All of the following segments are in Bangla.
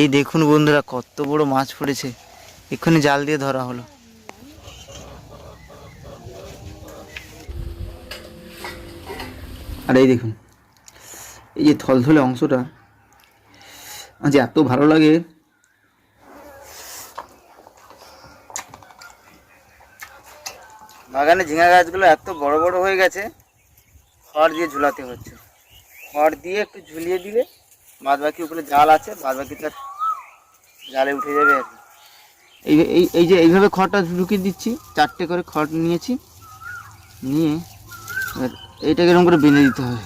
এই দেখুন বন্ধুরা, কত বড় মাছ পড়েছে। এক্ষুনি জাল দিয়ে ধরা হলো। আর এই দেখুন, এই যে থলথলে অংশটা আজ এত ভালো লাগে। বাগানে ঝিঙা গাছগুলো এত বড় বড় হয়ে গেছে, খড় দিয়ে ঝুলাতে হচ্ছে। খড় দিয়ে একটু ঝুলিয়ে দিলে বাদ বাকি উপরে জাল আছে, বাদ বাকি তার জালে উঠে যাবে আর কি। এই এই এই যে এইভাবে খড়টা ঢুকিয়ে দিচ্ছি, 4টে করে খড় নিয়েছি, নিয়ে এইটাকে এরকম করে বেঁধে দিতে হবে।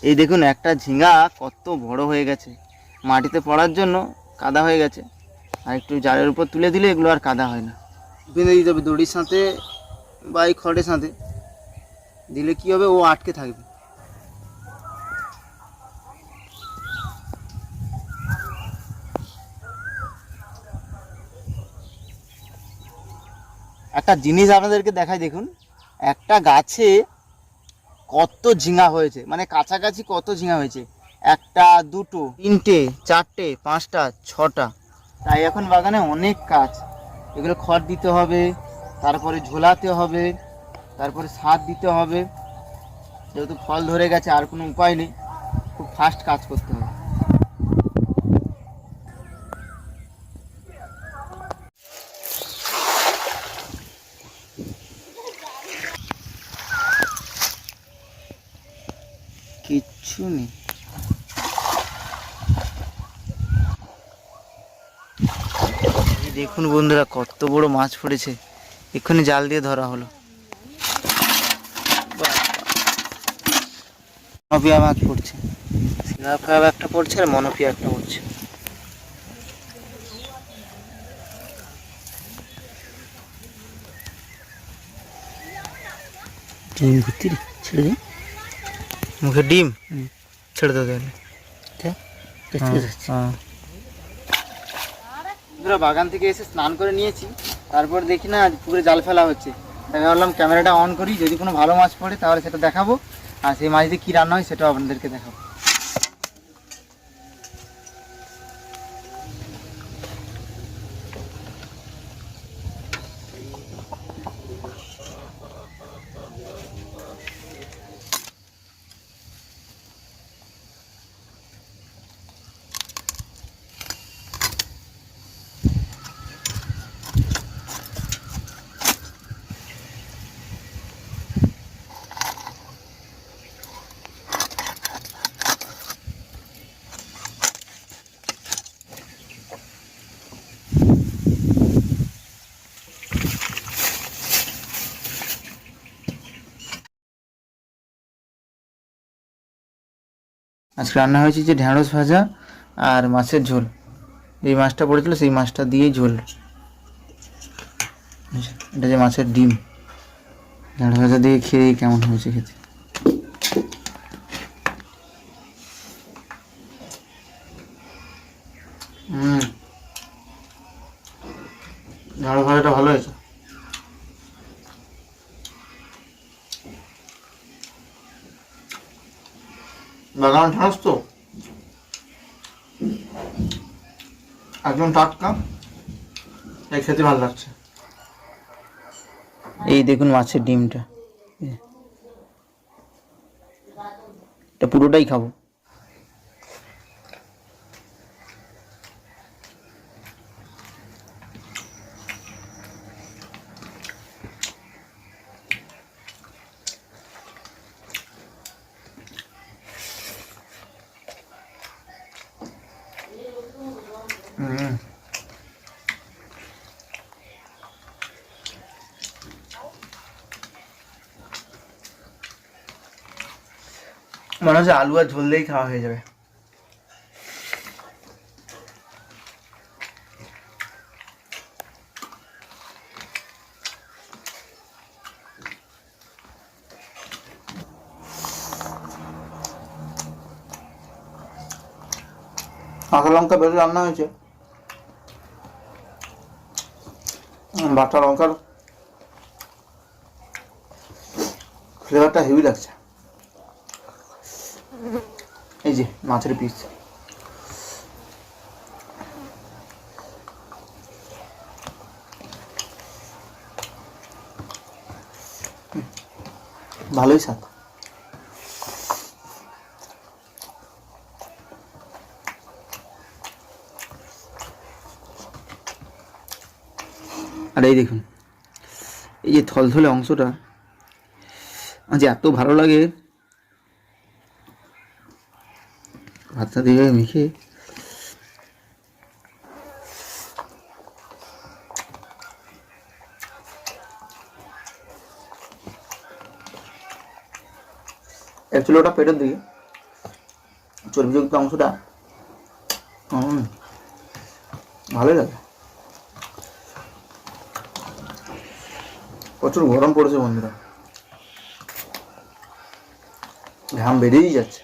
এই দেখুন, একটা ঝিঙা কত বড় হয়ে গেছে। মাটিতে পড়ার জন্য কাদা হয়ে গেছে, আর একটু জালের উপর তুলে দিলে এগুলো আর কাদা হয় না। বেঁধে দিতে হবে দড়ির সাথে বা এই খড়ের সাথে দিলে কি হবে, ও আটকে থাকবে। একটা জিনিস আপনাদেরকে দেখাই, দেখুন একটা গাছে কত ঝিঙা হয়েছে, মানে কাছাকাছি কত ঝিঙা হয়েছে। 1টা 2টো 3টে 4টে 5টা 6টা। তাই এখন বাগানে অনেক কাজ। এগুলো খড় দিতে হবে, তারপরে ঝোলাতে হবে, তারপরে সার দিতে হবে। যেহেতু ফল ধরে গেছে আর কোনো উপায় নেই, খুব ফাস্ট কাজ করতে হবে। কিচ্ছু নেই। দেখুন বন্ধুরা, কত বড় মাছ পড়েছে। এক্ষুনি জাল দিয়ে ধরা হলো। মনোপিয়া মাছ পড়ছে, সিলাফা একটা পড়ছে আর মনোপিয়া একটা পড়ছে। ডিম ভর্তি, ছেড়ে দিন মুখে ডিম, ছেড়ে দাও তাহলে। বাগান থেকে এসে স্নান করে নিয়েছি, তারপর দেখি না পুকুরে জাল ফেলা হচ্ছে। তাই ভাবলাম ক্যামেরাটা অন করি, যদি কোনো ভালো মাছ পড়ে তাহলে সেটা দেখাবো, আর সেই মাছ দিয়ে কী রান্না হয় সেটাও আপনাদেরকে দেখাবো। আজকে রান্না হয়েছে যে ঢ্যাঁড়স ভাজা আর মাছের ঝোল। এই মাছটা পড়েছিল, সেই মাছটা দিয়েই ঝোল। এটা যে মাছের ডিম, ঢ্যাঁড়স ভাজা দিয়ে খেয়ে কেমন হয়েছে খেতে। ঢ্যাঁড়স ভাজাটা ভালো হয়েছে। বাগান ঢ্যাঁড়স তো একদম টাটকা, তাই খেতে ভালো লাগছে। এই দেখুন মাছের ডিমটা, এটা পুরোটাই খাবো। মনে হচ্ছে আলু আর ঝোল দিয়েই খাওয়া হয়ে যাবে। কাঁচা লঙ্কা বেশি রান্না হয়েছে, বাটা লঙ্কার ফ্লেভারটা হেভি লাগছে। এই যে মাছের পিস, ভালোই স্বাদ। আর এই দেখুন, এই যে থলথলে অংশটা আজ এত ভালো লাগে, ভাতটা দিয়ে মেখে। অ্যাকচুয়ালি ওটা পেটের দিকে, চর্বিযুক্ত অংশটা ভালোই লাগে। প্রচুর গরম পড়েছে বন্ধুরা, ঘাম বেরিয়েই যাচ্ছে।